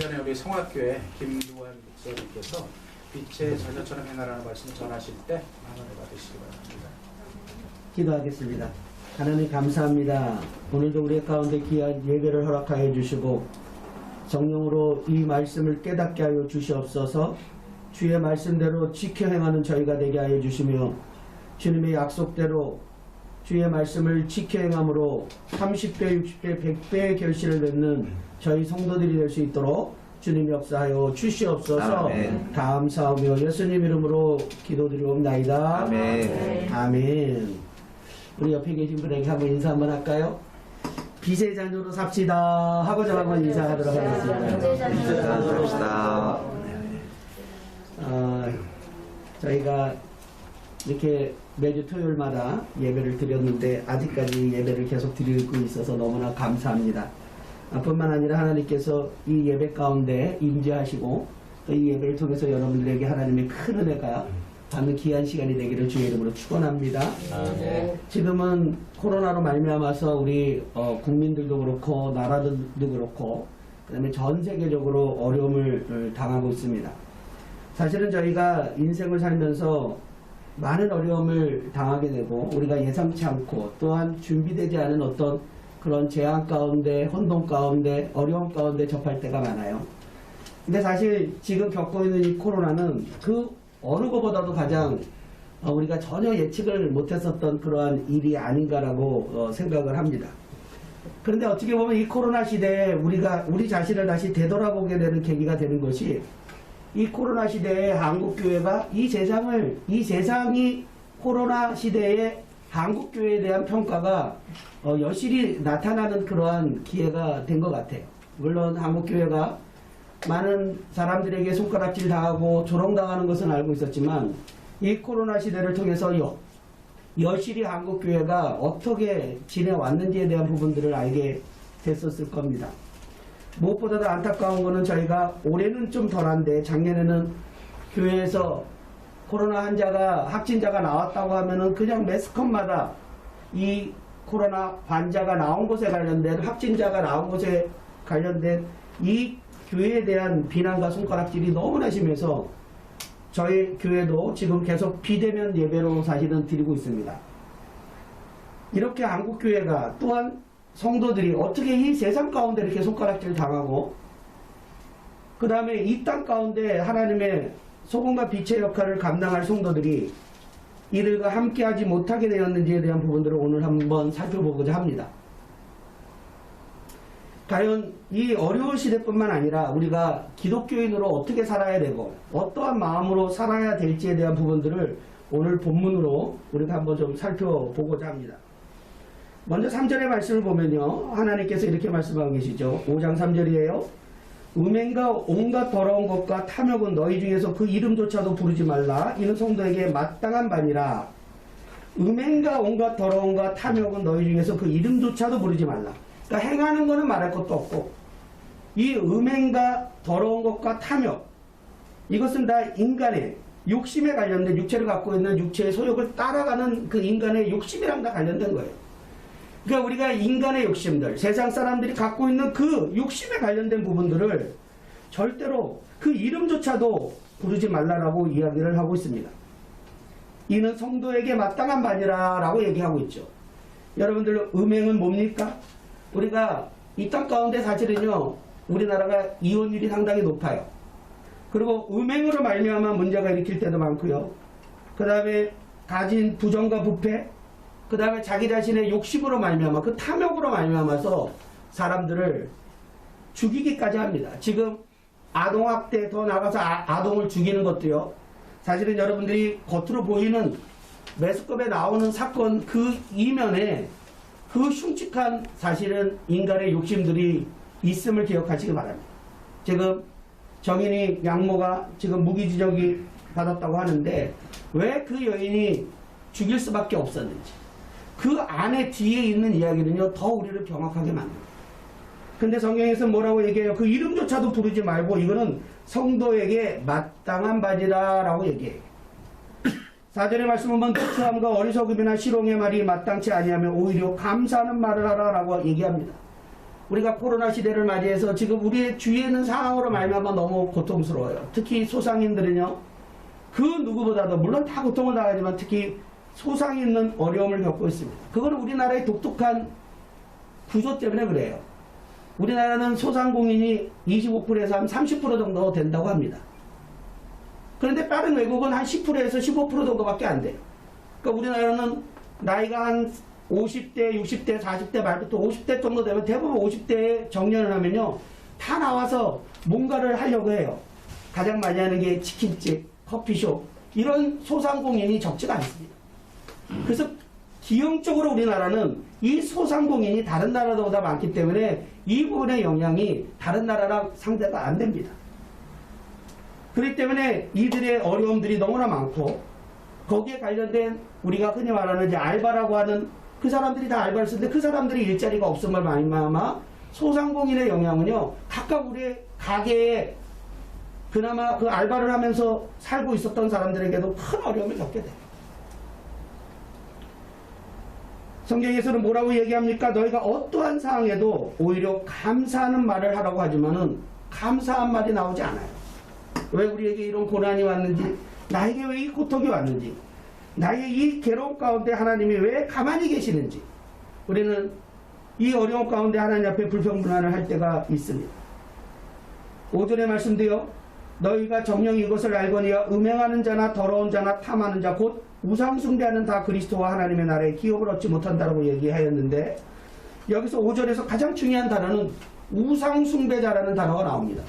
시간에 우리 성악교회 김두환 목사님께서 빛의 자녀처럼 행하라는 말씀을 전하실 때 만원을 받으시기 바랍니다. 기도하겠습니다. 하나님 감사합니다. 오늘도 우리 가운데 귀한 예배를 허락하여 주시고 성령으로 이 말씀을 깨닫게 하여 주시옵소서. 주의 말씀대로 지켜 행하는 저희가 되게 하여 주시며 주님의 약속대로 주의 말씀을 지켜 행함으로 30배, 60배, 100배의 결실을 맺는 저희 성도들이 될 수 있도록 주님 역사하여 주시옵소서. 아멘. 감사하며 예수님 이름으로 기도드리옵나이다. 아멘. 아멘. 우리 옆에 계신 분에게 한번 인사 한번 할까요? 빛의 자녀로 삽시다 하고 저 한번 인사하도록 하겠습니다. 빛의 자녀로 삽시다. 저희가 이렇게 매주 토요일마다 예배를 드렸는데 아직까지 예배를 계속 드리고 있어서 너무나 감사합니다. 뿐만 아니라 하나님께서 이 예배 가운데 임재하시고 또 이 예배를 통해서 여러분들에게 하나님의 큰 은혜가 받는 귀한 시간이 되기를 주의 이름으로 축원합니다. 지금은 코로나로 말미암아서 우리 국민들도 그렇고 나라들도 그렇고 그다음에 전 세계적으로 어려움을 당하고 있습니다. 사실은 저희가 인생을 살면서 많은 어려움을 당하게 되고 우리가 예상치 않고 또한 준비되지 않은 어떤 그런 재앙 가운데, 혼돈 가운데, 어려움 가운데 접할 때가 많아요. 근데 사실 지금 겪고 있는 이 코로나는 그 어느 것보다도 가장 우리가 전혀 예측을 못했었던 그러한 일이 아닌가라고 생각을 합니다. 그런데 어떻게 보면 이 코로나 시대에 우리 자신을 다시 되돌아보게 되는 계기가 되는 것이 이 코로나 시대에 한국교회가 이 세상이 코로나 시대에 한국교회에 대한 평가가 여실히 나타나는 그러한 기회가 된 것 같아요. 물론 한국교회가 많은 사람들에게 손가락질 당하고 조롱당하는 것은 알고 있었지만 이 코로나 시대를 통해서 여실히 한국교회가 어떻게 지내왔는지에 대한 부분들을 알게 됐었을 겁니다. 무엇보다도 안타까운 것은 저희가 올해는 좀 덜한데 작년에는 교회에서 코로나 확진자가 나왔다고 하면은 그냥 매스컴마다 이 코로나 환자가 나온 곳에 관련된 확진자가 나온 곳에 관련된 이 교회에 대한 비난과 손가락질이 너무나 심해서 저희 교회도 지금 계속 비대면 예배로 사실은 드리고 있습니다. 이렇게 한국교회가 또한 성도들이 어떻게 이 세상 가운데 이렇게 손가락질 당하고 그 다음에 이 땅 가운데 하나님의 소금과 빛의 역할을 감당할 성도들이 이들과 함께하지 못하게 되었는지에 대한 부분들을 오늘 한번 살펴보고자 합니다. 과연 이 어려운 시대뿐만 아니라 우리가 기독교인으로 어떻게 살아야 되고 어떠한 마음으로 살아야 될지에 대한 부분들을 오늘 본문으로 우리가 한번 좀 살펴보고자 합니다. 먼저 3절의 말씀을 보면요. 하나님께서 이렇게 말씀하고 계시죠. 5장 3절이에요. 음행과 온갖 더러운 것과 탐욕은 너희 중에서 그 이름조차도 부르지 말라. 이는 성도에게 마땅한 바니라. 음행과 온갖 더러움과 탐욕은 너희 중에서 그 이름조차도 부르지 말라. 그러니까 행하는 거는 말할 것도 없고 이 음행과 더러운 것과 탐욕 이것은 다 인간의 욕심에 관련된 육체를 갖고 있는 육체의 소욕을 따라가는 그 인간의 욕심이랑 다 관련된 거예요. 그러니까 우리가 인간의 욕심들, 세상 사람들이 갖고 있는 그 욕심에 관련된 부분들을 절대로 그 이름조차도 부르지 말라라고 이야기를 하고 있습니다. 이는 성도에게 마땅한 바니라 라고 얘기하고 있죠. 여러분들 음행은 뭡니까? 우리가 이 땅 가운데 사실은요 우리나라가 이혼율이 상당히 높아요. 그리고 음행으로 말미암아 문제가 일으킬 때도 많고요. 그 다음에 가진 부정과 부패, 그 다음에 자기 자신의 욕심으로 말미암아 그 탐욕으로 말미암아서 사람들을 죽이기까지 합니다. 지금 아동학대 더 나가서 아동을 죽이는 것도요. 사실은 여러분들이 겉으로 보이는 매스컴에 나오는 사건 그 이면에 그 흉측한 사실은 인간의 욕심들이 있음을 기억하시기 바랍니다. 지금 정인이 양모가 지금 무기지적이 받았다고 하는데 왜 그 여인이 죽일 수밖에 없었는지 그 안에 뒤에 있는 이야기는요 더 우리를 경악하게 만듭니다. 근데 성경에서 뭐라고 얘기해요? 그 이름조차도 부르지 말고 이거는 성도에게 마땅한 바지라 라고 얘기해요. 4절의 말씀은 보면 투함과 어리석음이나 실롱의 말이 마땅치 아니하며 오히려 감사하는 말을 하라 라고 얘기합니다. 우리가 코로나 시대를 맞이해서 지금 우리의 주위에 있는 상황으로 말미암아 너무 고통스러워요. 특히 소상인들은요, 그 누구보다도 물론 다 고통을 당하지만 특히 소상이 있는 어려움을 겪고 있습니다. 그건 우리나라의 독특한 구조 때문에 그래요. 우리나라는 소상공인이 25%에서 한 30% 정도 된다고 합니다. 그런데 다른 외국은 한 10%에서 15% 정도밖에 안 돼요. 그러니까 우리나라는 나이가 한 50대, 60대, 40대 말부터 50대 정도 되면 대부분 50대에 정년을 하면요, 다 나와서 뭔가를 하려고 해요. 가장 많이 하는 게 치킨집, 커피숍, 이런 소상공인이 적지가 않습니다. 그래서 기형적으로 우리나라는 이 소상공인이 다른 나라보다 많기 때문에 이 부분의 영향이 다른 나라랑 상대가 안 됩니다. 그렇기 때문에 이들의 어려움들이 너무나 많고, 거기에 관련된 우리가 흔히 말하는 이제 알바라고 하는 그 사람들이 다 알바를 쓰는데 그 사람들이 일자리가 없음을 말미암아 소상공인의 영향은요, 각각 우리의 가게에 그나마 그 알바를 하면서 살고 있었던 사람들에게도 큰 어려움을 겪게 돼요. 성경에서는 뭐라고 얘기합니까? 너희가 어떠한 상황에도 오히려 감사하는 말을 하라고 하지만은 감사한 말이 나오지 않아요. 왜 우리에게 이런 고난이 왔는지, 나에게 왜 이 고통이 왔는지, 나의 이 괴로움 가운데 하나님이 왜 가만히 계시는지, 우리는 이 어려움 가운데 하나님 앞에 불평불만을 할 때가 있습니다. 5절의 말씀도요, 너희가 정녕 이것을 알거니와 음행하는 자나 더러운 자나 탐하는 자 곧 우상숭배하는 다 그리스도와 하나님의 나라에 기업을 얻지 못한다라고 얘기하였는데, 여기서 5절에서 가장 중요한 단어는 우상숭배자라는 단어가 나옵니다.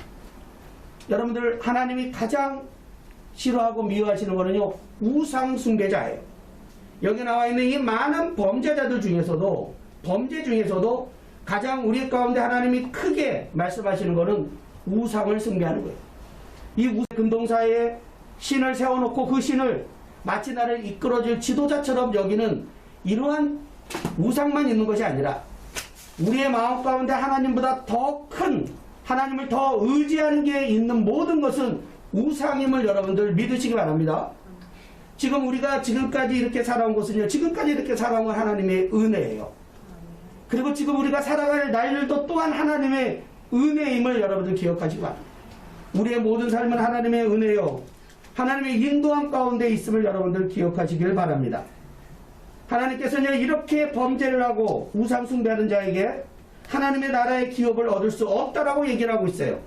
여러분들, 하나님이 가장 싫어하고 미워하시는 거는요, 우상숭배자예요. 여기 나와 있는 이 많은 범죄자들 중에서도, 범죄 중에서도 가장 우리 가운데 하나님이 크게 말씀하시는 거는 우상을 숭배하는 거예요. 이 금동사에 신을 세워놓고 그 신을 마치 나를 이끌어줄 지도자처럼 여기는 이러한 우상만 있는 것이 아니라 우리의 마음 가운데 하나님보다 더 큰, 하나님을 더 의지하는 게 있는 모든 것은 우상임을 여러분들 믿으시기 바랍니다. 지금 우리가 지금까지 이렇게 살아온 것은요, 지금까지 이렇게 살아온 건 하나님의 은혜예요. 그리고 지금 우리가 살아갈 날들도 또한 하나님의 은혜임을 여러분들 기억하시기 바랍니다. 우리의 모든 삶은 하나님의 은혜요, 하나님의 인도함 가운데 있음을 여러분들 기억하시길 바랍니다. 하나님께서는 이렇게 범죄를 하고 우상 숭배하는 자에게 하나님의 나라의 기업을 얻을 수 없다라고 얘기를 하고 있어요.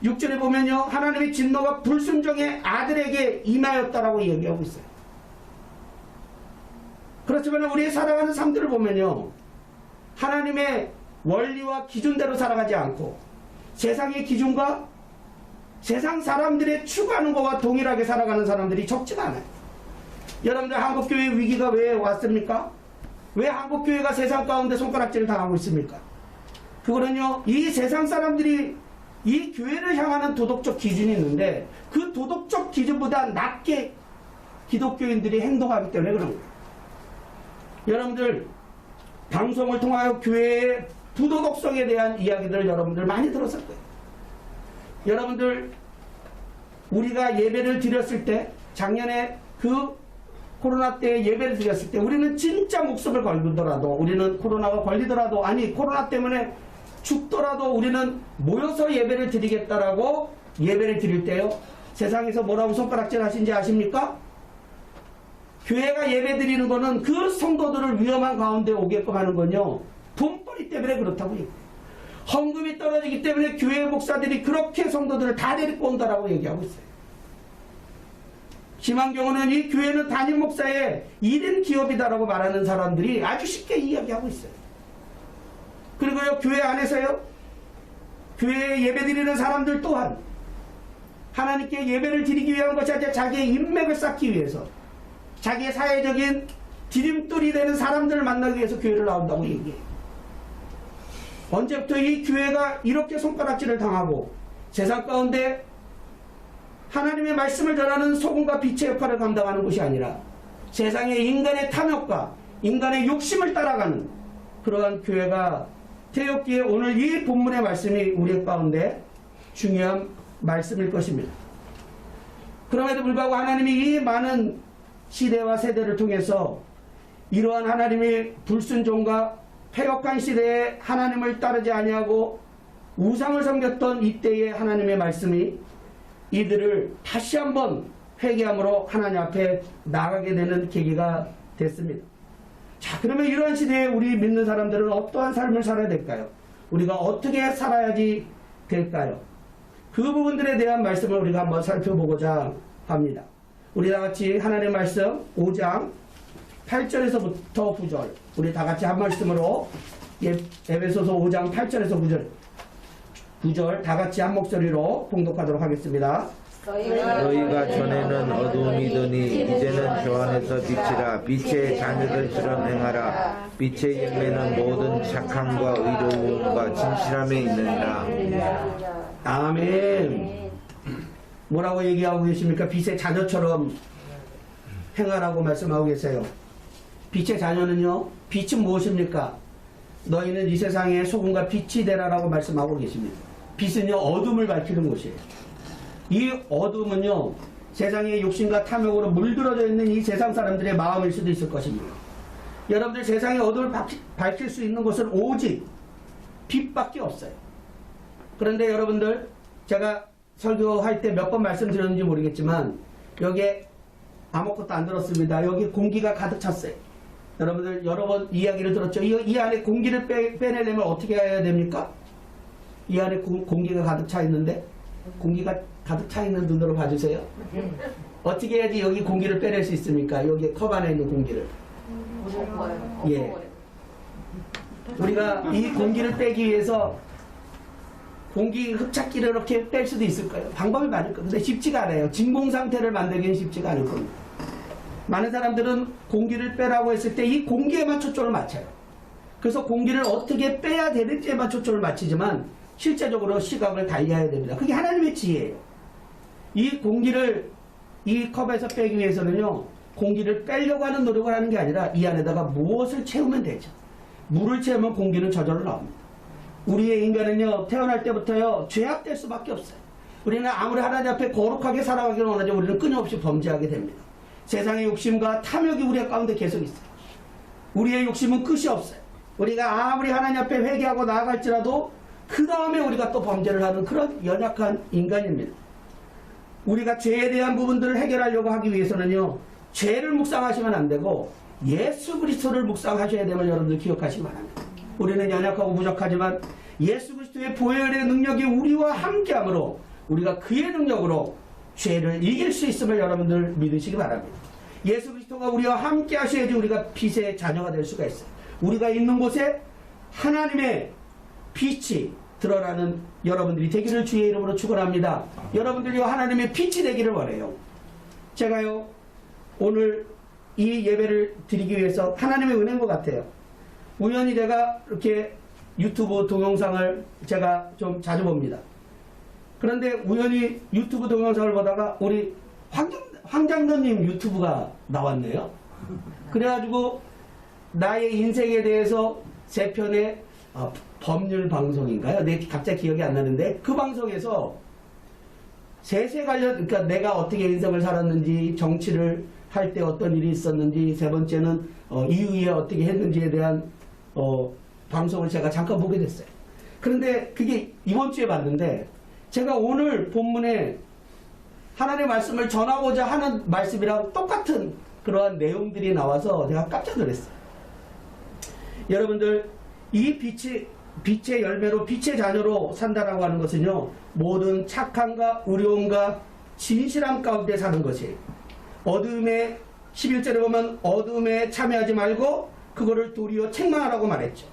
6절에 보면요, 하나님의 진노가 불순종의 아들에게 임하였다라고 얘기하고 있어요. 그렇지만 우리의 살아가는 삶들을 보면요, 하나님의 원리와 기준대로 살아가지 않고 세상의 기준과 세상 사람들의 추구하는 것과 동일하게 살아가는 사람들이 적지가 않아요. 여러분들, 한국교회 위기가 왜 왔습니까? 왜 한국교회가 세상 가운데 손가락질을 당하고 있습니까? 그거는요, 이 세상 사람들이 이 교회를 향하는 도덕적 기준이 있는데 그 도덕적 기준보다 낮게 기독교인들이 행동하기 때문에 그런 거예요. 여러분들, 방송을 통하여 교회의 부도덕성에 대한 이야기들을 여러분들 많이 들었을 거예요. 여러분들, 우리가 예배를 드렸을 때, 작년에 그 코로나 때 예배를 드렸을 때 우리는 진짜 목숨을 걸더라도, 우리는 코로나가 걸리더라도, 아니 코로나 때문에 죽더라도 우리는 모여서 예배를 드리겠다라고 예배를 드릴 때요, 세상에서 뭐라고 손가락질 하신지 아십니까? 교회가 예배 드리는 거는 그 성도들을 위험한 가운데 오게끔 하는 건요, 돈벌이 때문에 그렇다고 얘기해요. 헌금이 떨어지기 때문에 교회 목사들이 그렇게 성도들을 다 데리고 온다라고 얘기하고 있어요. 심한 경우는 이 교회는 담임 목사의 1인 기업이다라고 말하는 사람들이 아주 쉽게 이야기하고 있어요. 그리고요, 교회 안에서요, 교회에 예배드리는 사람들 또한 하나님께 예배를 드리기 위한 것이 아니라 자기의 인맥을 쌓기 위해서, 자기의 사회적인 디딤돌이 되는 사람들을 만나기 위해서 교회를 나온다고 얘기해요. 언제부터 이 교회가 이렇게 손가락질을 당하고 세상 가운데 하나님의 말씀을 전하는 소금과 빛의 역할을 감당하는 것이 아니라 세상의 인간의 탐욕과 인간의 욕심을 따라가는 그러한 교회가 되었기에 오늘 이 본문의 말씀이 우리 가운데 중요한 말씀일 것입니다. 그럼에도 불구하고 하나님이 이 많은 시대와 세대를 통해서 이러한 하나님의 불순종과 패역한 시대에 하나님을 따르지 아니하고 우상을 섬겼던 이때의 하나님의 말씀이 이들을 다시 한번 회개함으로 하나님 앞에 나가게 되는 계기가 됐습니다. 자, 그러면 이러한 시대에 우리 믿는 사람들은 어떠한 삶을 살아야 될까요? 우리가 어떻게 살아야지 될까요? 그 부분들에 대한 말씀을 우리가 한번 살펴보고자 합니다. 우리 다 같이 하나님의 말씀 5장 8절에서부터 9절 우리 다 같이 한 말씀으로 에베소서 5장 8절에서 9절 다 같이 한 목소리로 봉독하도록 하겠습니다. 너희가 전에는 어두움이더니 이제는 주 안에서 빛이라. 빛의 자녀들처럼 행하라. 빛의 열매는 모든 착함과 의로움과 진실함에 있느니라. 아멘. 뭐라고 얘기하고 계십니까? 빛의 자녀처럼 행하라고 말씀하고 계세요. 빛의 자녀는요, 빛은 무엇입니까? 너희는 이 세상에 소금과 빛이 되라라고 말씀하고 계십니다. 빛은요, 어둠을 밝히는 것이에요. 이 어둠은요, 세상의 욕심과 탐욕으로 물들어져 있는 이 세상 사람들의 마음일 수도 있을 것입니다. 여러분들 세상의 어둠을 밝힐 수 있는 것은 오직 빛밖에 없어요. 그런데 여러분들, 제가 설교할 때 몇 번 말씀드렸는지 모르겠지만 여기에 아무것도 안 들었습니다. 여기 공기가 가득 찼어요. 여러분들 여러 번 이야기를 들었죠. 이 안에 공기를 빼내려면 어떻게 해야 됩니까? 이 안에 공기가 가득 차 있는데, 공기가 가득 차 있는 눈으로 봐주세요. 어떻게 해야지 여기 공기를 빼낼 수 있습니까? 여기 컵 안에 있는 공기를. 예. 우리가 이 공기를 빼기 위해서 공기 흡착기를 이렇게 뺄 수도 있을 거예요. 방법이 많을 거예요. 근데 쉽지가 않아요. 진공 상태를 만들기는 쉽지가 않을 겁니다. 많은 사람들은 공기를 빼라고 했을 때 이 공기에만 초점을 맞춰요. 그래서 공기를 어떻게 빼야 되는지에만 초점을 맞추지만 실제적으로 시각을 달리해야 됩니다. 그게 하나님의 지혜예요. 이 공기를 이 컵에서 빼기 위해서는요, 공기를 빼려고 하는 노력을 하는 게 아니라 이 안에다가 무엇을 채우면 되죠. 물을 채우면 공기는 저절로 나옵니다. 우리의 인간은요, 태어날 때부터요, 죄악될 수밖에 없어요. 우리는 아무리 하나님 앞에 거룩하게 살아가기를 원하지만 우리는 끊임없이 범죄하게 됩니다. 세상의 욕심과 탐욕이 우리 가운데 계속 있어요. 우리의 욕심은 끝이 없어요. 우리가 아무리 하나님 앞에 회개하고 나아갈지라도 그 다음에 우리가 또 범죄를 하는 그런 연약한 인간입니다. 우리가 죄에 대한 부분들을 해결하려고 하기 위해서는요, 죄를 묵상하시면 안 되고 예수 그리스도를 묵상하셔야 됨을 여러분들 기억하시기 바랍니다. 우리는 연약하고 부족하지만 예수 그리스도의 보혈의 능력이 우리와 함께함으로 우리가 그의 능력으로 죄를 이길 수 있음을 여러분들 믿으시기 바랍니다. 예수 그리스도가 우리와 함께 하셔야지 우리가 빛의 자녀가 될 수가 있어요. 우리가 있는 곳에 하나님의 빛이 드러나는 여러분들이 되기를 주의 이름으로 축원합니다. 여러분들이 하나님의 빛이 되기를 원해요. 제가요, 오늘 이 예배를 드리기 위해서 하나님의 은혜인 것 같아요. 우연히 제가 이렇게 유튜브 동영상을 제가 좀 자주 봅니다. 그런데 우연히 유튜브 동영상을 보다가 우리 황장도님 유튜브가 나왔네요. 그래가지고 나의 인생에 대해서 세 편의 법률 방송인가요? 갑자기 기억이 안 나는데 그 방송에서 세세 관련, 그러니까 내가 어떻게 인생을 살았는지, 정치를 할 때 어떤 일이 있었는지, 세 번째는 이후에 어떻게 했는지에 대한 방송을 제가 잠깐 보게 됐어요. 그런데 그게 이번 주에 봤는데 제가 오늘 본문에 하나님의 말씀을 전하고자 하는 말씀이랑 똑같은 그러한 내용들이 나와서 제가 깜짝 놀랐어요. 여러분들, 이 빛의 열매로 빛의 자녀로 산다라고 하는 것은요, 모든 착함과 의로움과 진실함 가운데 사는 것이에요. 어둠에 11절에 보면 어둠에 참여하지 말고 그거를 도리어 책망하라고 말했죠.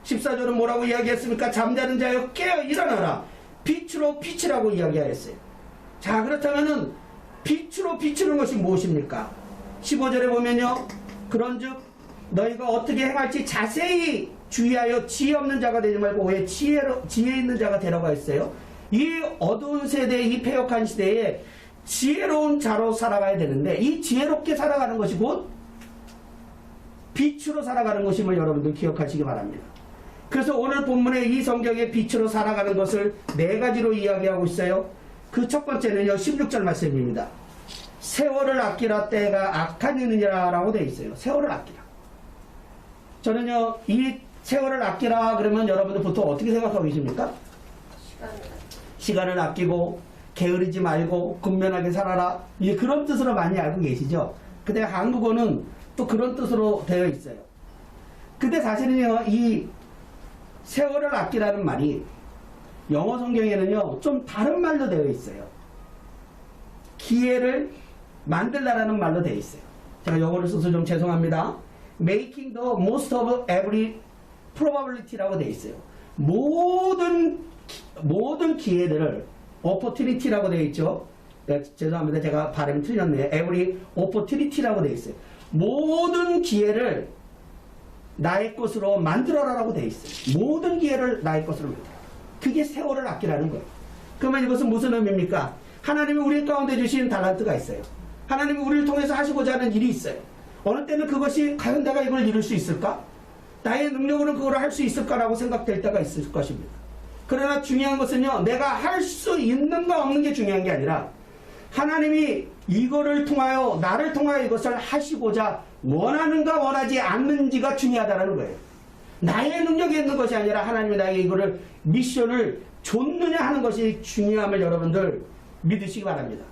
14절은 뭐라고 이야기했습니까? 잠자는 자여 깨어 일어나라. 빛으로 비치라고 이야기하였어요. 자, 그렇다면은 빛으로 비추는 것이 무엇입니까? 15절에 보면요, 그런즉 너희가 어떻게 행할지 자세히 주의하여 지혜 없는 자가 되지 말고 왜 지혜 있는 자가 되라고 했어요? 이 어두운 세대, 이 패역한 시대에 지혜로운 자로 살아가야 되는데 이 지혜롭게 살아가는 것이 곧 빛으로 살아가는 것임을 여러분들 기억하시기 바랍니다. 그래서 오늘 본문의 이 성경의 빛으로 살아가는 것을 네 가지로 이야기하고 있어요. 그 첫 번째는요, 16절 말씀입니다. 세월을 아끼라, 때가 악한 이느니라 라고 되어 있어요. 세월을 아끼라. 저는요, 이 세월을 아끼라 그러면 여러분들 보통 어떻게 생각하고 계십니까? 시간을 아끼고 게으르지 말고 근면하게 살아라. 예, 그런 뜻으로 많이 알고 계시죠? 근데 한국어는 또 그런 뜻으로 되어 있어요. 근데 사실은요, 이 세월을 아끼라는 말이 영어 성경에는요, 좀 다른 말로 되어 있어요. 기회를 만들라라는 말로 되어 있어요. 제가 영어를 써서 좀 죄송합니다. Making the most of every probability라고 되어 있어요. 모든 기회들을 opportunity라고 되어 있죠. 네, 죄송합니다. 제가 발음이 틀렸네요. every opportunity라고 되어 있어요. 모든 기회를 나의 것으로 만들어라라고 되어 있어요. 모든 기회를 나의 것으로 만들어. 그게 세월을 아끼라는 거예요. 그러면 이것은 무슨 의미입니까? 하나님이 우리 가운데 주신 달란트가 있어요. 하나님이 우리를 통해서 하시고자 하는 일이 있어요. 어느 때는 그것이 과연 내가 이걸 이룰 수 있을까? 나의 능력으로는 그걸 할 수 있을까라고 생각될 때가 있을 것입니다. 그러나 중요한 것은요, 내가 할 수 있는가 없는 게 중요한 게 아니라 하나님이 이거를 통하여 나를 통하여 이것을 하시고자 원하는가 원하지 않는지가 중요하다는 거예요. 나의 능력이 있는 것이 아니라 하나님이 나에게 이거를 미션을 줬느냐 하는 것이 중요함을 여러분들 믿으시기 바랍니다.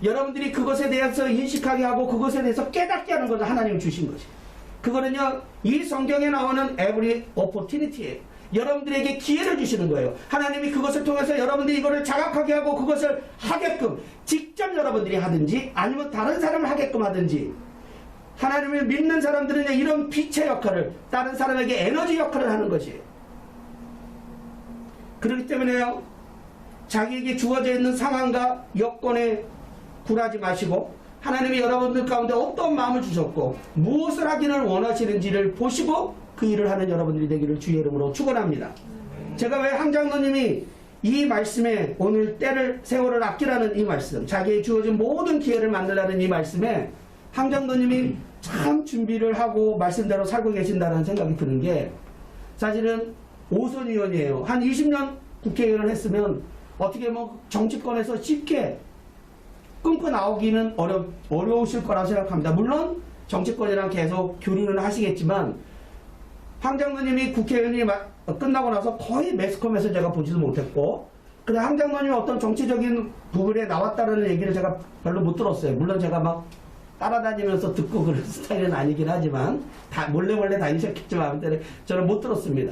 여러분들이 그것에 대해서 인식하게 하고 그것에 대해서 깨닫게 하는 것을 하나님이 주신 것이에요. 그거는요, 이 성경에 나오는 every opportunity예요. 여러분들에게 기회를 주시는 거예요. 하나님이 그것을 통해서 여러분들이 이거를 자각하게 하고 그것을 하게끔 직접 여러분들이 하든지 아니면 다른 사람을 하게끔 하든지, 하나님을 믿는 사람들은 이런 빛의 역할을, 다른 사람에게 에너지 역할을 하는 것이에요. 그렇기 때문에요, 자기에게 주어져 있는 상황과 여건에 굴하지 마시고 하나님이 여러분들 가운데 어떤 마음을 주셨고 무엇을 하기를 원하시는지를 보시고 그 일을 하는 여러분들이 되기를 주의 이름으로 축원합니다. 제가 왜 황장로님이 이 말씀에 오늘 때를 세월을 아끼라는 이 말씀, 자기의 주어진 모든 기회를 만들라는 이 말씀에 황장로님이 참 준비를 하고 말씀대로 살고 계신다는 생각이 드는 게, 사실은 오선 의원이에요. 한 20년 국회의원을 했으면 어떻게 뭐 정치권에서 쉽게 끊고 나오기는 어려우실 거라고 생각합니다. 물론 정치권이랑 계속 교류는 하시겠지만 황 장로님이 국회의원이 끝나고 나서 거의 매스컴에서 제가 보지도 못했고, 근데 황 장로님이 어떤 정치적인 부분에 나왔다는 얘기를 제가 별로 못 들었어요. 물론 제가 막 따라다니면서 듣고 그런 스타일은 아니긴 하지만 다 몰래 다니셨겠지만 저는 못 들었습니다.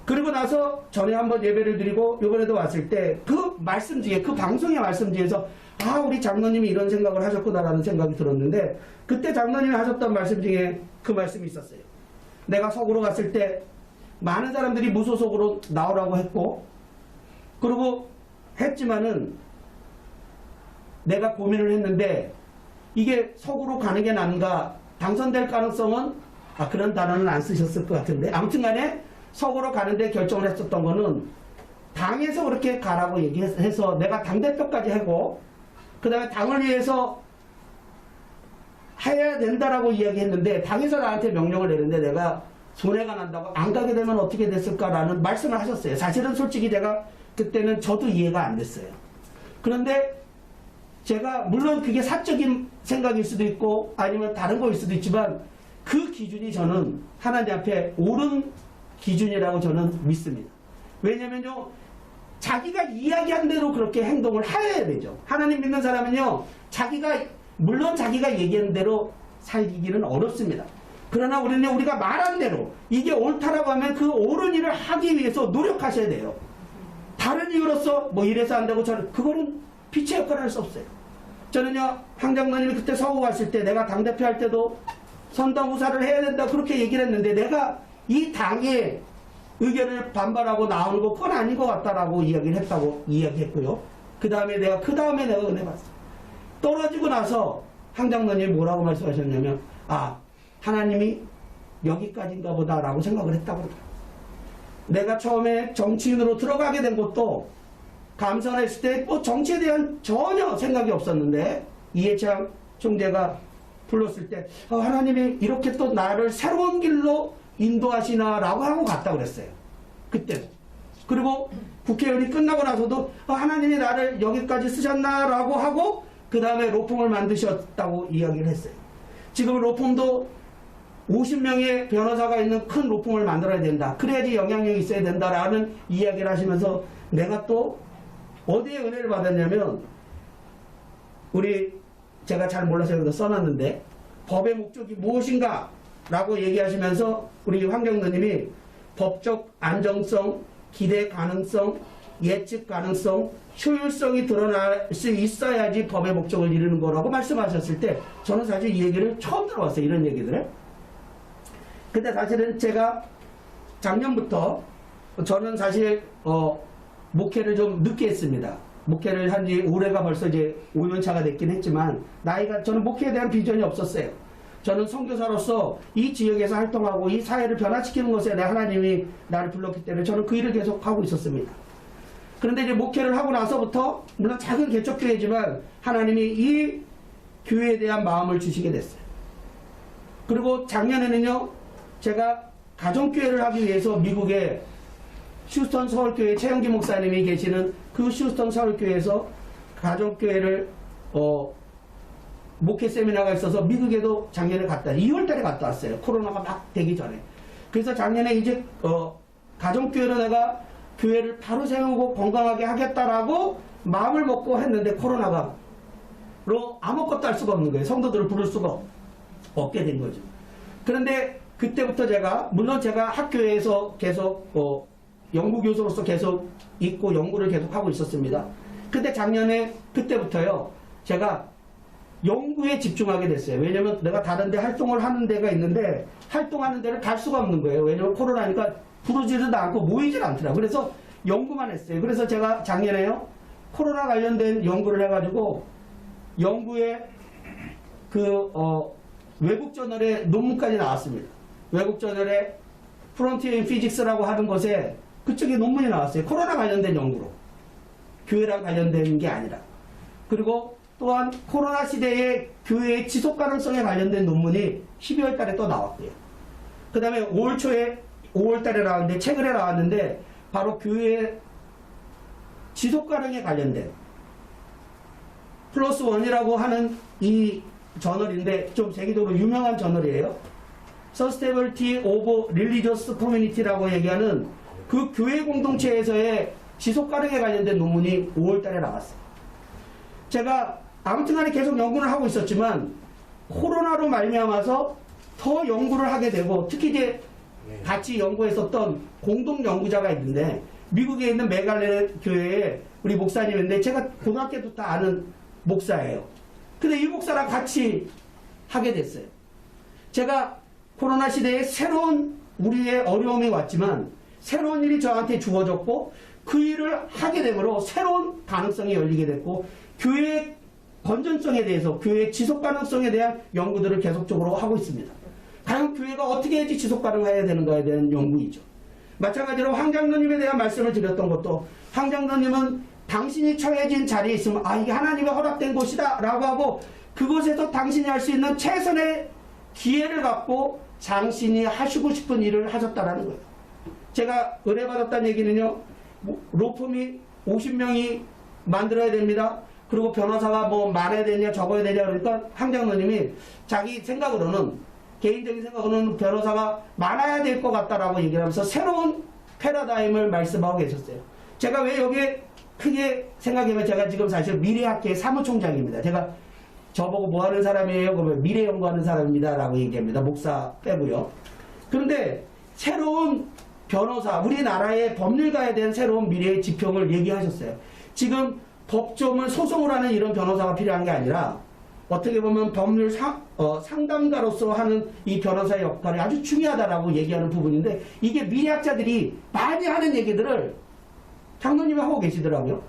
그리고 나서 전에 한번 예배를 드리고 이번에도 왔을 때 그 말씀 중에, 그 방송의 말씀 중에서 아, 우리 장로님이 이런 생각을 하셨구나라는 생각이 들었는데, 그때 장로님이 하셨던 말씀 중에 그 말씀이 있었어요. 내가 서구로 갔을 때 많은 사람들이 무소속으로 나오라고 했고, 그리고 했지만은 내가 고민을 했는데 이게 서구로 가는 게 나은가, 당선될 가능성은, 그런 단어는 안 쓰셨을 것 같은데, 아무튼 간에 서구로 가는데 결정을 했었던 거는 당에서 그렇게 가라고 얘기해서 내가 당대표까지 하고 그 다음에 당을 위해서 해야 된다라고 이야기했는데, 당에서 나한테 명령을 내는데 내가 손해가 난다고 안 가게 되면 어떻게 됐을까라는 말씀을 하셨어요. 사실은 솔직히 제가 그때는 저도 이해가 안 됐어요. 그런데 제가 물론 그게 사적인 생각일 수도 있고 아니면 다른 거일 수도 있지만 그 기준이 저는 하나님 앞에 옳은 기준이라고 저는 믿습니다. 왜냐면요, 자기가 이야기한 대로 그렇게 행동을 해야 되죠. 하나님 믿는 사람은요, 물론 자기가 얘기한 대로 살기는 어렵습니다. 그러나 우리가 말한 대로 이게 옳다라고 하면 그 옳은 일을 하기 위해서 노력하셔야 돼요. 다른 이유로서 뭐 이래서 안 되고 그거는 빛의 역할을 할 수 없어요. 저는요, 황 장로님이 그때 서구 갔을 때 내가 당대표 할 때도 선당후사를 해야 된다 그렇게 얘기를 했는데, 내가 이 당의 의견을 반발하고 나오는 거 그건 아닌 것 같다라고 이야기를 했다고 이야기했고요. 그 다음에 내가 은혜 받았어요. 떨어지고 나서 황 장로님이 뭐라고 말씀하셨냐면, 하나님이 여기까지인가 보다라고 생각을 했다고 그러더라고요. 내가 처음에 정치인으로 들어가게 된 것도 감사했을 때 뭐 정치에 대한 전혀 생각이 없었는데, 이해창 총재가 불렀을 때 하나님이 이렇게 또 나를 새로운 길로 인도하시나라고 하고 갔다 그랬어요. 그때도. 그리고 국회의원이 끝나고 나서도 하나님이 나를 여기까지 쓰셨나라고 하고 그 다음에 로펌을 만드셨다고 이야기를 했어요. 지금 로펌도 50명의 변호사가 있는 큰 로펌을 만들어야 된다. 그래야지 영향력이 있어야 된다라는 이야기를 하시면서 내가 또 어디에 은혜를 받았냐면 제가 잘 몰라서 여기다 써놨는데 법의 목적이 무엇인가 라고 얘기하시면서 우리 황경도님이 법적 안정성, 기대 가능성, 예측 가능성, 효율성이 드러날 수 있어야지 법의 목적을 이루는 거라고 말씀하셨을 때 저는 사실 이 얘기를 처음 들어봤어요. 이런 얘기들을. 근데 사실은 제가 작년부터 저는 사실 목회를 좀 늦게 했습니다. 목회를 한 지 올해가 벌써 이제 5년 차가 됐긴 했지만 저는 목회에 대한 비전이 없었어요. 저는 선교사로서 이 지역에서 활동하고 이 사회를 변화시키는 것에 대해 하나님이 나를 불렀기 때문에 저는 그 일을 계속 하고 있었습니다. 그런데 이제 목회를 하고 나서부터 물론 작은 개척교회지만 하나님이 이 교회에 대한 마음을 주시게 됐어요. 그리고 작년에는요, 제가 가정교회를 하기 위해서 미국에 휴스턴 서울교회 최영기 목사님이 계시는 그 휴스턴 서울교회에서 가정교회를 목회 세미나가 있어서 미국에도 작년에 2월달에 갔다 왔어요. 코로나가 막 되기 전에. 그래서 작년에 이제 가정교회로 내가 교회를 바로 세우고 건강하게 하겠다라고 마음을 먹고 했는데 코로나가 아무것도 할 수가 없는 거예요. 성도들을 부를 수가 없게 된 거죠. 그런데 그때부터 물론 제가 학교에서 계속 연구교수로서 계속 있고 연구를 계속 하고 있었습니다. 근데 작년에 그때부터요, 제가 연구에 집중하게 됐어요. 왜냐면 내가 다른 데 활동을 하는 데가 있는데 활동하는 데를 갈 수가 없는 거예요. 왜냐면 코로나니까 부르지도 않고 모이질 않더라고요. 그래서 연구만 했어요. 그래서 제가 작년에요, 코로나 관련된 연구를 해가지고 연구에 외국 저널에 논문까지 나왔습니다. 외국 저널에 프론티어 인 피직스라고 하는 것에 그쪽에 논문이 나왔어요. 코로나 관련된 연구로. 교회랑 관련된 게 아니라. 그리고 또한 코로나 시대의 교회의 지속 가능성에 관련된 논문이 12월 달에 또 나왔고요. 그 다음에 5월 초에 5월 달에 나왔는데 최근에 나왔는데 바로 교회의 지속 가능에 관련된 플러스 원이라고 하는 이 저널인데 좀 세계적으로 유명한 저널이에요. Sustainability of Religious Community라고 얘기하는 그 교회 공동체에서의 지속 가능에 관련된 논문이 5월 달에 나왔어요. 제가 아무튼간에 계속 연구를 하고 있었지만 코로나로 말미암아서 더 연구를 하게 되고 특히 이제 같이 연구했었던 공동 연구자가 있는데 미국에 있는 메갈레 교회에 우리 목사님인데 제가 고등학교 때부터 아는 목사예요. 근데 이 목사랑 같이 하게 됐어요. 제가 코로나 시대에 새로운 우리의 어려움이 왔지만 새로운 일이 저한테 주어졌고 그 일을 하게 되므로 새로운 가능성이 열리게 됐고 교회의 건전성에 대해서 교회의 지속 가능성에 대한 연구들을 계속적으로 하고 있습니다. 과연 교회가 어떻게 해야지 지속 가능해야 되는가에 대한 연구이죠. 마찬가지로 황장로님에 대한 말씀을 드렸던 것도 황장로님은 당신이 처해진 자리에 있으면 이게 하나님의 허락된 곳이다 라고 하고 그곳에서 당신이 할 수 있는 최선의 기회를 갖고 당신이 하시고 싶은 일을 하셨다라는 거예요. 제가 의뢰받았다는 얘기는요, 로펌이 50명이 만들어야 됩니다. 그리고 변호사가 많아야 되냐 적어야 되냐 그러니까 황장로님이 자기 생각으로는 개인적인 생각으로는 변호사가 많아야 될 것 같다라고 얘기를 하면서 새로운 패러다임을 말씀하고 계셨어요. 제가 왜 여기에 크게 생각하면 제가 지금 사실 미래학회 사무총장입니다. 제가 저보고 뭐 하는 사람이에요? 그러면 미래 연구하는 사람입니다. 라고 얘기합니다. 목사 빼고요. 그런데 새로운 변호사, 우리나라의 법률가에 대한 새로운 미래의 지평을 얘기하셨어요. 지금 법조문 소송을 하는 이런 변호사가 필요한 게 아니라 어떻게 보면 법률 상담가로서 하는 이 변호사의 역할이 아주 중요하다라고 얘기하는 부분인데 이게 미래학자들이 많이 하는 얘기들을 장로님이 하고 계시더라고요.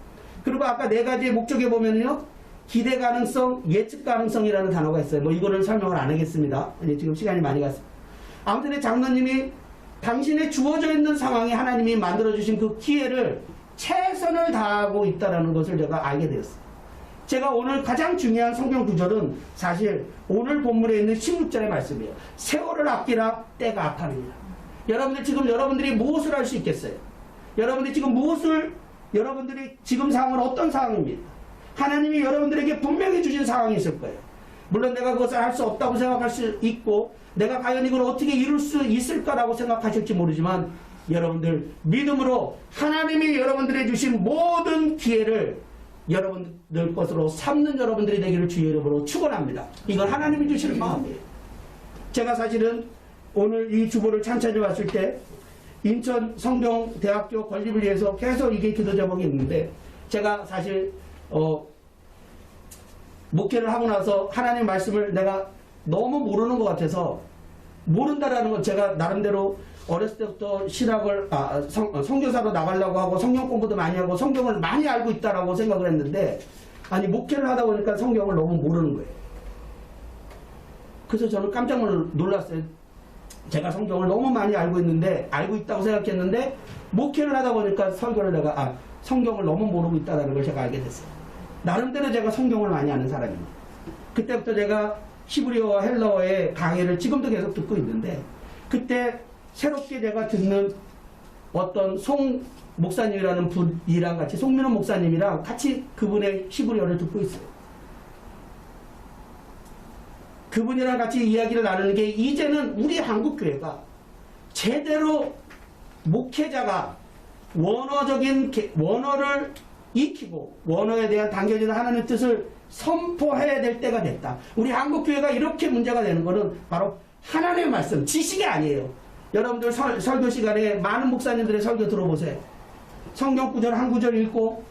그리고 아까 4가지의 목적에 보면요, 기대 가능성, 예측 가능성이라는 단어가 있어요. 이거는 설명을 안 하겠습니다. 지금 시간이 많이 갔습니다. 아무튼 장로님이 당신의 주어져 있는 상황에 하나님이 만들어주신 그 기회를 최선을 다하고 있다는 것을 제가 알게 되었어요. 제가 오늘 가장 중요한 성경 구절은 사실 오늘 본문에 있는 16절의 말씀이에요. 세월을 아끼라 때가 악하느니라. 여러분들이 무엇을 할 수 있겠어요? 여러분들이 지금 상황은 어떤 상황입니까? 하나님이 여러분들에게 분명히 주신 상황이 있을 거예요. 물론 내가 그것을 할 수 없다고 생각할 수 있고 내가 과연 이걸 어떻게 이룰 수 있을까라고 생각하실지 모르지만 여러분들 믿음으로 하나님이 여러분들에게 주신 모든 기회를 여러분들 것으로 삼는 여러분들이 되기를 주의 이름으로 축원합니다. 이건 하나님이 주시는 마음이에요. 제가 사실은 오늘 이 주보를 찬찬히 왔을 때 인천 성경대학교 건립을 위해서 계속 이게 기도 제목이 있는데 제가 사실 목회를 하고 나서 하나님 말씀을 내가 너무 모르는 것 같아서 모른다라는 건 제가 나름대로 어렸을 때부터 신학을 선교사로 나가려고 하고 성경 공부도 많이 하고 성경을 많이 알고 있다라고 생각을 했는데 아니 목회를 하다 보니까 성경을 너무 모르는 거예요. 그래서 저는 깜짝 놀랐어요. 제가 성경을 너무 많이 알고 있다고 생각했는데 목회를 하다 보니까 설교를 내가 성경을 너무 모르고 있다는 걸 제가 알게 됐어요. 나름대로 제가 성경을 많이 아는 사람입니다. 그때부터 제가 히브리어와 헬라어의 강의를 지금도 계속 듣고 있는데 그때 새롭게 제가 듣는 어떤 송 목사님이라는 분이랑 같이 송민원 목사님이랑 같이 그분의 히브리어를 듣고 있어요. 그분이랑 같이 이야기를 나누는 게 이제는 우리 한국교회가 제대로 목회자가 원어를 익히고 원어에 대한 당겨지는 하나님의 뜻을 선포해야 될 때가 됐다. 우리 한국교회가 이렇게 문제가 되는 것은 바로 하나님의 말씀, 지식이 아니에요. 여러분들 설교 시간에 많은 목사님들의 설교 들어보세요. 성경 구절 한 구절 읽고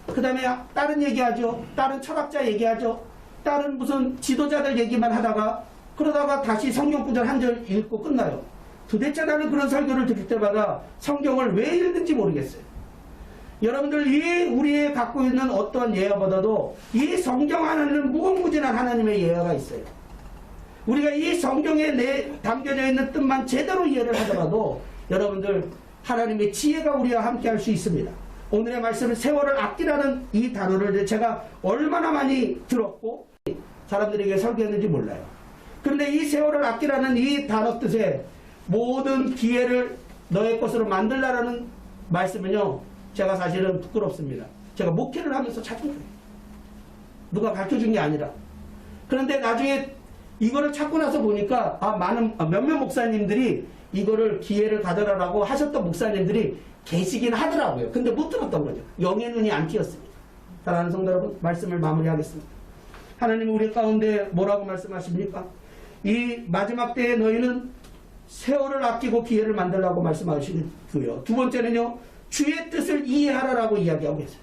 그 다음에 다른 얘기하죠. 다른 철학자 얘기하죠. 다른 무슨 지도자들 얘기만 하다가 그러다가 다시 성경 구절 한 절 읽고 끝나요. 도대체 나는 그런 설교를 들을 때마다 성경을 왜 읽는지 모르겠어요. 여러분들 이 우리의 갖고 있는 어떤 예화보다도 이 성경 안에는 무궁무진한 하나님의 예화가 있어요. 우리가 이 성경에 담겨져 있는 뜻만 제대로 이해를 하더라도 여러분들 하나님의 지혜가 우리와 함께 할 수 있습니다. 오늘의 말씀은 세월을 아끼라는 이 단어를 제가 얼마나 많이 들었고 사람들에게 설교했는지 몰라요. 그런데 이 세월을 아끼라는 이 단어 뜻에 모든 기회를 너의 것으로 만들라라는 말씀은요, 제가 사실은 부끄럽습니다. 제가 목회를 하면서 찾은 거예요. 누가 가르쳐준 게 아니라. 그런데 나중에 이거를 찾고 나서 보니까 몇몇 목사님들이 이거를 기회를 가져라라고 하셨던 목사님들이 계시긴 하더라고요. 근데 못 들었던 거죠. 영의 눈이 안 띄었습니다. 사랑하는 성도 여러분, 말씀을 마무리하겠습니다. 하나님 우리 가운데 뭐라고 말씀하십니까? 이 마지막 때에 너희는 세월을 아끼고 기회를 만들라고 말씀하시고요. 두 번째는요, 주의 뜻을 이해하라라고 이야기하고 계세요.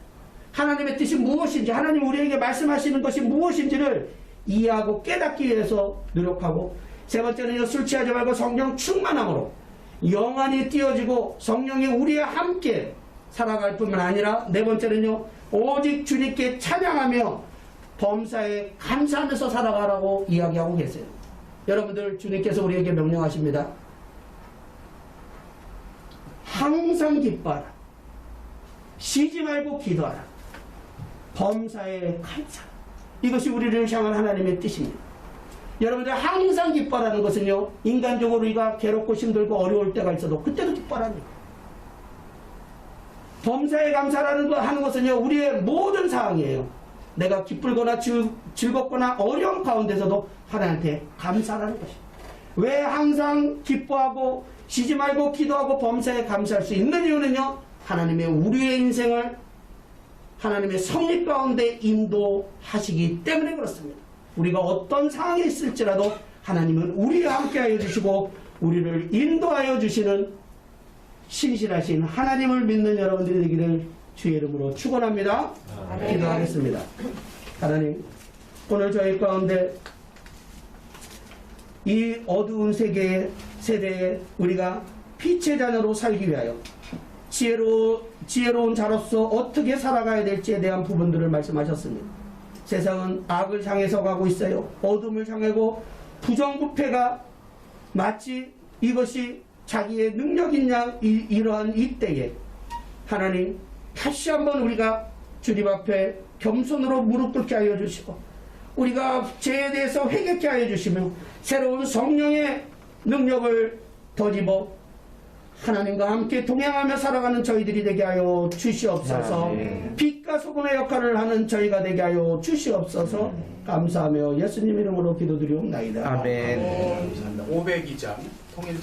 하나님의 뜻이 무엇인지, 하나님 우리에게 말씀하시는 것이 무엇인지를 이해하고 깨닫기 위해서 노력하고, 세 번째는요, 술 취하지 말고 성령 충만함으로 영안이 띄어지고 성령이 우리와 함께 살아갈 뿐만 아니라, 네 번째는요, 오직 주님께 찬양하며 범사에 감사하면서 살아가라고 이야기하고 계세요. 여러분들, 주님께서 우리에게 명령하십니다. 항상 기뻐하라. 쉬지 말고 기도하라. 범사에 감사하라. 이것이 우리를 향한 하나님의 뜻입니다. 여러분들, 항상 기뻐하라는 것은요, 인간적으로 우리가 괴롭고 힘들고 어려울 때가 있어도 그때도 기뻐하라는 거예요. 범사에 감사라는 거 하는 것은요, 우리의 모든 상황이에요. 내가 기쁘거나 즐겁거나 어려운 가운데서도 하나님한테 감사하라는 것입니다. 왜 항상 기뻐하고 쉬지 말고 기도하고 범사에 감사할 수 있는 이유는요, 하나님의 우리의 인생을 하나님의 섭리 가운데 인도하시기 때문에 그렇습니다. 우리가 어떤 상황에 있을지라도 하나님은 우리와 함께하여 주시고 우리를 인도하여 주시는 신실하신 하나님을 믿는 여러분들이 되기를 주의 이름으로 축원합니다. 기도하겠습니다. 하나님, 오늘 저희 가운데 이 어두운 세대에 우리가 빛의 자녀로 살기 위하여 지혜로운 자로서 어떻게 살아가야 될지에 대한 부분들을 말씀하셨습니다. 세상은 악을 향해서 가고 있어요. 어둠을 향하고 부정부패가 마치 이것이 자기의 능력인 양 이러한 이때에 하나님, 다시 한번 우리가 주님 앞에 겸손으로 무릎 꿇게 하여 주시고 우리가 죄에 대해서 회개케 하여 주시며 새로운 성령의 능력을 덧입어 하나님과 함께 동행하며 살아가는 저희들이 되게 하여 주시옵소서. 아멘. 빛과 소금의 역할을 하는 저희가 되게 하여 주시옵소서. 감사하며 예수님 이름으로 기도드리옵나이다. 아멘. 감사합니다. 502장 통일찬